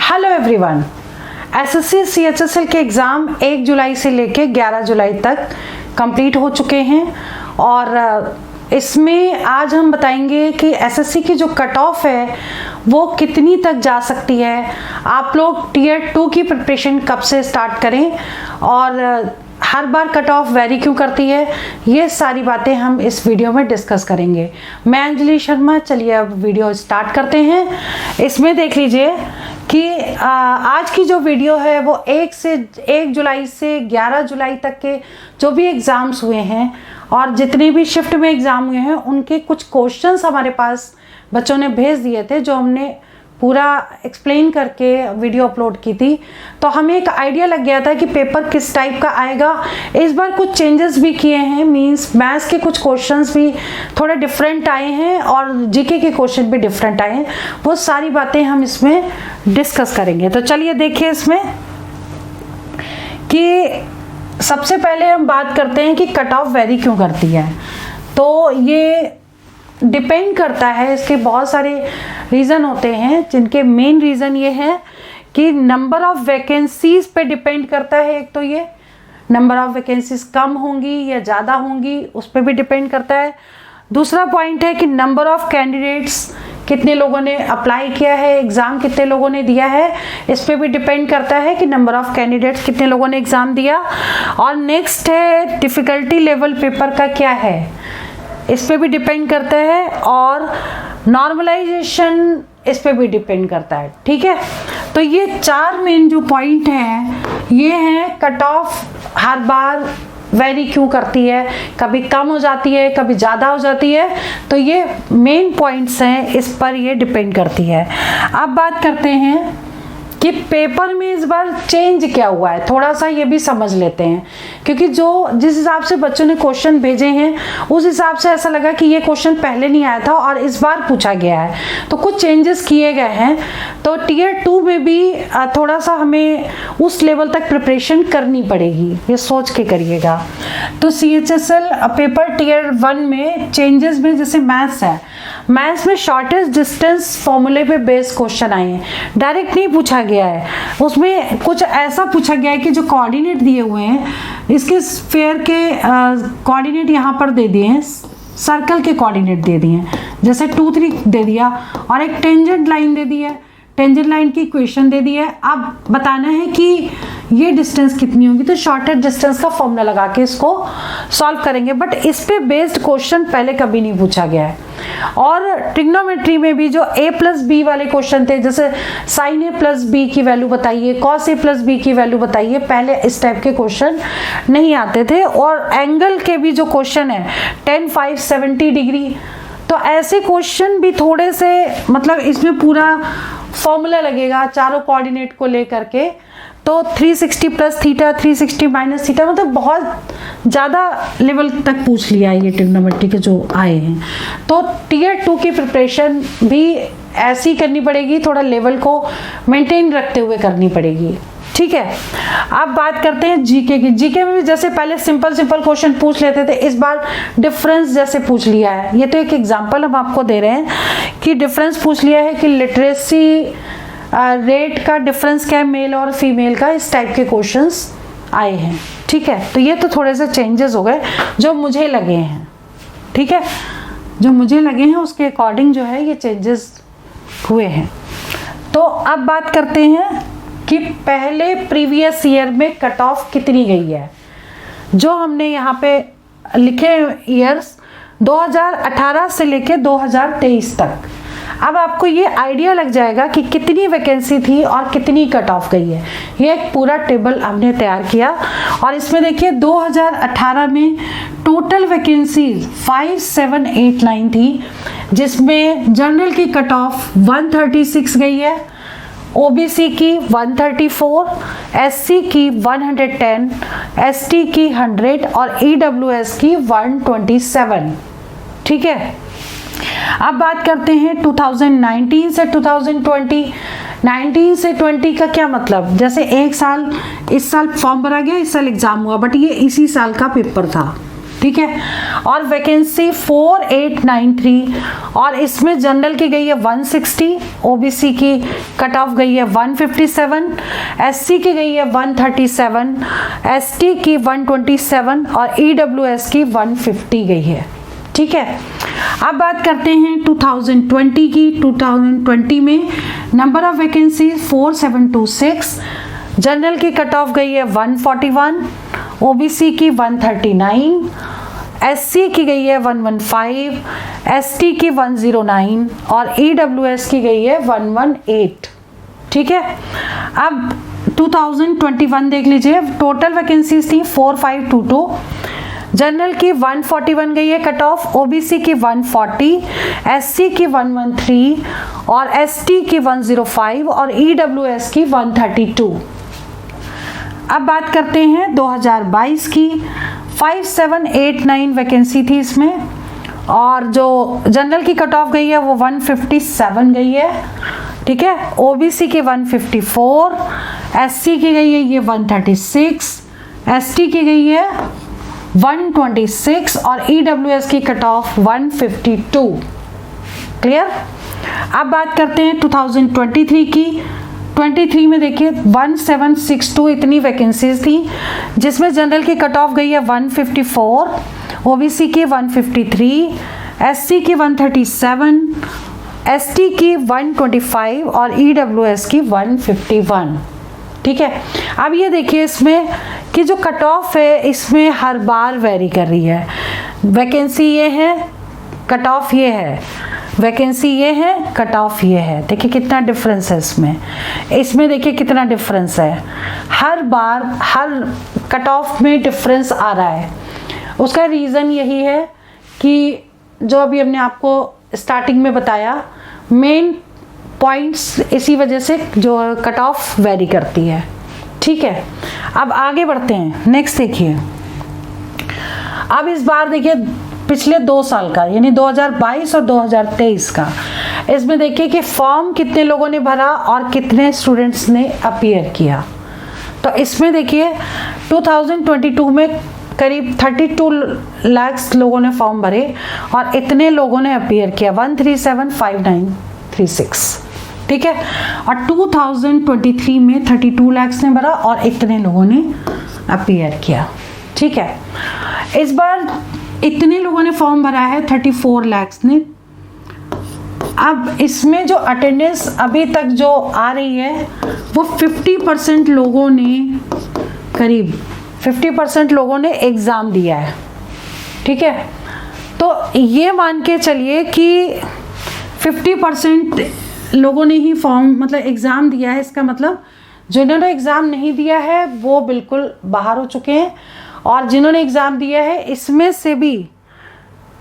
Hello everyone, SSC CHSL के exam 1 जुलाई से लेके 11 जुलाई तक कंप्लीट हो चुके हैं और इसमें आज हम बताएंगे कि एसएससी की जो कट ऑफ है वो कितनी तक जा सकती है। आप लोग टीयर 2 की प्रिपरेशन कब से स्टार्ट करें और हर बार कट ऑफ वेरी क्यों करती है, ये सारी बातें हम इस वीडियो में डिस्कस करेंगे। मैं अंजलि शर्मा, चलिए अब वीडियो स्टार्ट करते हैं। इसमें देख लीजिए कि आज की जो वीडियो है वो 1 जुलाई से 11 जुलाई तक के जो भी एग्ज़ाम्स हुए हैं और जितने भी शिफ्ट में एग्ज़ाम हुए हैं उनके कुछ क्वेश्चंस हमारे पास बच्चों ने भेज दिए थे, जो हमने पूरा एक्सप्लेन करके वीडियो अपलोड की थी। तो हमें एक आइडिया लग गया था कि पेपर किस टाइप का आएगा। इस बार कुछ चेंजेस भी किए हैं, मींस मैथ्स के कुछ क्वेश्चंस भी थोड़े डिफरेंट आए हैं और जीके के क्वेश्चन भी डिफरेंट आए हैं। वो सारी बातें हम इसमें डिस्कस करेंगे। तो चलिए देखिए इसमें कि सबसे पहले हम बात करते हैं कि कट ऑफ वेरी क्यों करती है। तो ये डिपेंड करता है, इसके बहुत सारे रीज़न होते हैं, जिनके मेन रीज़न ये है कि नंबर ऑफ वैकेंसीज पे डिपेंड करता है। एक तो ये नंबर ऑफ वैकेंसीज कम होंगी या ज़्यादा होंगी, उस पर भी डिपेंड करता है। दूसरा पॉइंट है कि नंबर ऑफ कैंडिडेट्स, कितने लोगों ने अप्लाई किया है, एग्ज़ाम कितने लोगों ने दिया है, इस पर भी डिपेंड करता है कि नंबर ऑफ कैंडिडेट्स कितने लोगों ने एग्ज़ाम दिया। और नेक्स्ट है डिफ़िकल्टी लेवल पेपर का क्या है, इस पे भी डिपेंड करता है। और नॉर्मलाइजेशन, इस पे भी डिपेंड करता है। ठीक है, तो ये 4 मेन जो पॉइंट हैं ये हैं cut of her bar very क्यों करती है, कभी कम हो जाती है, कभी ज़्यादा हो जाती है। तो ये मेन पॉइंट्स हैं, इस पर ये डिपेंड करती है। अब बात करते हैं कि पेपर में इस बार चेंज क्या हुआ है, थोड़ा सा ये भी समझ लेते हैं, क्योंकि जिस हिसाब से बच्चों ने क्वेश्चन भेजे हैं उस हिसाब से ऐसा लगा कि ये क्वेश्चन पहले नहीं आया था और इस बार पूछा गया है, तो कुछ चेंजेस किए गए हैं। तो टीयर 2 में भी थोड़ा सा हमें उस लेवल तक प्रिपरेशन करनी पड़ेगी, ये सोच के करिएगा। तो सीएचएसएल पेपर टीयर 1 में चेंजेस में जैसे मैथ्स है, मैथ्स में शॉर्टेस्ट डिस्टेंस फॉर्मूले पे बेस्ड क्वेश्चन आए हैं, डायरेक्ट नहीं पूछा गया है। उसमें कुछ ऐसा पूछा गया है कि जो कोऑर्डिनेट दिए हुए हैं, इसके स्फीयर के कोऑर्डिनेट यहाँ पर दे दिए हैं, सर्कल के कोऑर्डिनेट दे दिए हैं, जैसे 2 3 दे दिया और एक टेंजेंट लाइन दे दी है, टेंजेंट लाइन की इक्वेशन दे दी है। अब बताना है कि ये डिस्टेंस कितनी होगी, तो शॉर्टेस्ट डिस्टेंस का फॉर्मूला लगा के इसको सॉल्व करेंगे। बट इस पे बेस्ड क्वेश्चन पहले कभी नहीं पूछा गया है। और ट्रिग्नोमेट्री में भी जो a+b वाले क्वेश्चन थे, जैसे sin a+b की वैल्यू बताइए, cos a+b की वैल्यू बताइए, पहले इस टाइप के क्वेश्चन नहीं आते थे। और एंगल के भी जो क्वेश्चन है 10 5 70 डिग्री, तो ऐसे क्वेश्चन भी थोड़े से, मतलब इसमें पूरा फॉर्मूला लगेगा चारों कोऑर्डिनेट को लेकर के। तो 360 प्लस थीटा, 360 माइनस थीटा, मतलब बहुत ज़्यादा लेवल तक पूछ लिया है ये ट्रिग्नोमेट्री के जो आए हैं। तो टीयर 2 की प्रिपरेशन भी ऐसी करनी पड़ेगी, थोड़ा लेवल को मेंटेन रखते हुए करनी पड़ेगी। ठीक है, अब बात करते हैं जीके की। जीके में भी जैसे पहले सिंपल क्वेश्चन पूछ लेते थे, इस बार डिफरेंस जैसे पूछ लिया है। ये तो एक एग्जांपल हम आपको दे रहे हैं कि डिफरेंस पूछ लिया है कि लिटरेसी रेट का डिफरेंस क्या है मेल और फीमेल का, इस टाइप के क्वेश्चंस आए हैं। ठीक है, तो ये तो थोड़े से चेंजेस हो गए जो मुझे लगे हैं। ठीक है, जो मुझे लगे हैं उसके अकॉर्डिंग जो है ये चेंजेस हुए हैं। तो अब बात करते हैं कि पहले प्रीवियस ईयर में कट ऑफ कितनी गई है। जो हमने यहाँ पे लिखे ईयर्स 2018 से लेके 2023 तक। अब आपको ये आइडिया लग जाएगा कि कितनी वैकेंसी थी और कितनी कट ऑफ गई है। ये एक पूरा टेबल हमने तैयार किया और इसमें देखिए 2018 में टोटल वैकेंसी 5789 थी, जिसमें जनरल की कट ऑफ 136 गई है, ओबीसी की 134, एससी की 110, एसटी की 100 और ईडब्ल्यूएस की 127। ठीक है, अब बात करते हैं 2019 से 2020। 19 से 20 का क्या मतलब, जैसे एक साल, इस साल फॉर्म भरा गया, इस साल एग्जाम हुआ, बट ये इसी साल का पेपर था। ठीक है। और वैकेंसी 4893, और इसमें जनरल की गई है 160, ओबीसी की कट ऑफ गई है 157, एससी की गई है 137, एसटी की 127 और ईडब्ल्यूएस की 150 गई है, ठीक है। अब बात करते हैं 2020 की। 2020 में नंबर ऑफ वैकेंसी 4726, जनरल की कट ऑफ गई है 141, ओबीसी की 139, एससी की गई है 115, एसटी की 109 और ईडब्ल्यूएस की गई है 118, ठीक है। अब 2021 देख लीजिए, टोटल वैकेंसीज थी 4522, जनरल की 141 गई है कट ऑफ, ओबीसी की 140, एससी की 113 और एसटी की 105 और ईडब्ल्यूएस की 132। अब बात करते हैं 2022 की। 5789 वैकेंसी थी इसमें, और जो जनरल की कट ऑफ गई है वो 157 गई है, ठीक है। ओबीसी की 154, एससी की गई है ये 136, एसटी की गई है 126 और ईडब्ल्यूएस की कट ऑफ 152। क्लियर। अब बात करते हैं 2023 की। 23 में देखिए 1762 इतनी वैकेंसीज थी, जिसमें जनरल की कट ऑफ गई है 154, ओबीसी की 153, एससी की 137, एसटी की 125 और ईडब्ल्यूएस की 151, ठीक है। अब ये देखिए इसमें कि जो कट ऑफ है इसमें हर बार वेरी कर रही है। वैकेंसी ये है, कट ऑफ ये है, वैकेंसी ये है, कट ऑफ ये है। देखिए कितना डिफरेंस है इसमें देखिए कितना डिफरेंस है। हर बार हर कट ऑफ में डिफरेंस आ रहा है। उसका रीज़न यही है कि जो अभी हमने आपको स्टार्टिंग में बताया, मेन पॉइंट्स इसी वजह से जो कट ऑफ वेरी करती है, ठीक है। अब आगे बढ़ते हैं, नेक्स्ट देखिए। अब इस बार देखिए पिछले 2 साल का, यानी 2022 और 2023 का, इसमें देखिए कि फॉर्म कितने लोगों ने भरा और कितने स्टूडेंट्स ने अपीयर किया। तो इसमें देखिए 2022 में करीब 32 लाख लोगों ने फॉर्म भरे और इतने लोगों ने अपीयर किया, 1375936, ठीक है। और 2023 में 32 लाख ने भरा और इतने लोगों ने अपीयर किया, ठीक है। इस बार इतने लोगों ने फॉर्म भरा है 34 लाख ने। अब इसमें जो अटेंडेंस अभी तक जो आ रही है वो 50% लोगों ने, करीब 50% लोगों ने एग्ज़ाम दिया है, ठीक है। तो ये मान के चलिए कि 50% लोगों ने ही फॉर्म मतलब एग्ज़ाम दिया है। इसका मतलब जिन्होंने एग्ज़ाम नहीं दिया है वो बिल्कुल बाहर हो चुके हैं, और जिन्होंने एग्ज़ाम दिया है इसमें से भी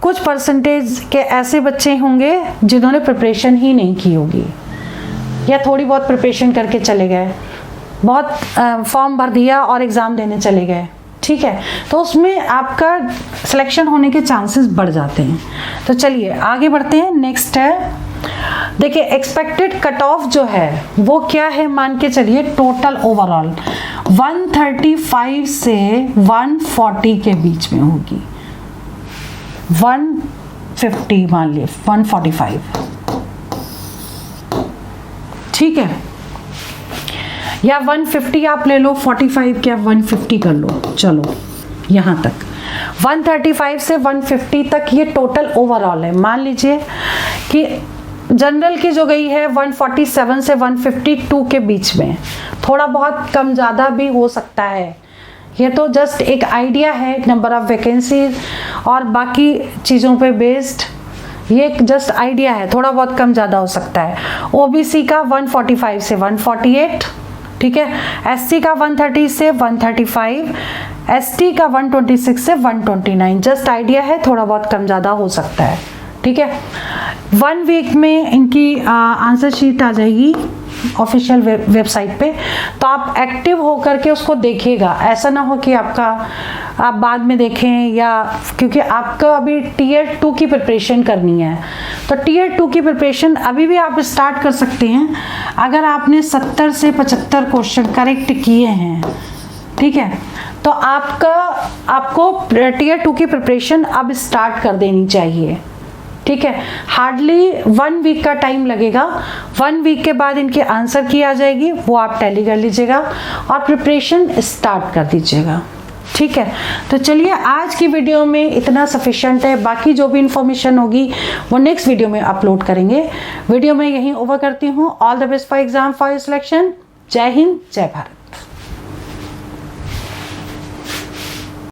कुछ परसेंटेज के ऐसे बच्चे होंगे जिन्होंने प्रिपरेशन ही नहीं की होगी, या थोड़ी बहुत प्रिपरेशन करके चले गए, बहुत फॉर्म भर दिया और एग्ज़ाम देने चले गए, ठीक है। तो उसमें आपका सिलेक्शन होने के चांसेस बढ़ जाते हैं। तो चलिए आगे बढ़ते हैं। नेक्स्ट है, देखिए एक्सपेक्टेड कट ऑफ जो है वो क्या है, मान के चलिए टोटल ओवरऑल 135 से 140 के बीच में होगी। 150 मान लीजिए, 145, ठीक है, या 150 आप ले लो, 45 क्या 150 कर लो, चलो यहाँ तक 135 से 150 तक ये टोटल ओवरऑल है। मान लीजिए कि जनरल की जो गई है 147 से 152 के बीच में, थोड़ा बहुत कम ज़्यादा भी हो सकता है। ये तो जस्ट एक आइडिया है नंबर ऑफ वैकेंसीज और बाकी चीज़ों पे बेस्ड, ये एक जस्ट आइडिया है, थोड़ा बहुत कम ज़्यादा हो सकता है। ओबीसी का 145 से 148, ठीक है, एससी का 130 से 135, एसटी का 126 से 129, जस्ट आइडिया है, थोड़ा बहुत कम ज़्यादा हो सकता है, ठीक है। 1 वीक में इनकी आंसर शीट आ जाएगी ऑफिशियल वेबसाइट पे, तो आप एक्टिव होकर के उसको देखिएगा। ऐसा ना हो कि आप बाद में देखें, या क्योंकि आपको अभी टीयर 2 की प्रिपरेशन करनी है, तो टीयर 2 की प्रिपरेशन अभी भी आप स्टार्ट कर सकते हैं अगर आपने 70 से 75 क्वेश्चन करेक्ट किए हैं, ठीक है। तो आपको टियर 2 की प्रिपरेशन अब स्टार्ट कर देनी चाहिए, ठीक है। हार्डली 1 वीक का टाइम लगेगा। 1 वीक के बाद इनके आंसर की आ जाएगी, वो आप टैली कर लीजिएगा और प्रिपरेशन स्टार्ट कर दीजिएगा, ठीक है। तो चलिए आज की वीडियो में इतना सफिशिएंट है, बाकी जो भी इंफॉर्मेशन होगी वो नेक्स्ट वीडियो में अपलोड करेंगे। वीडियो में यहीं ओवर करती हूँ। All the best for exam for your selection. जय हिंद, जय भारत।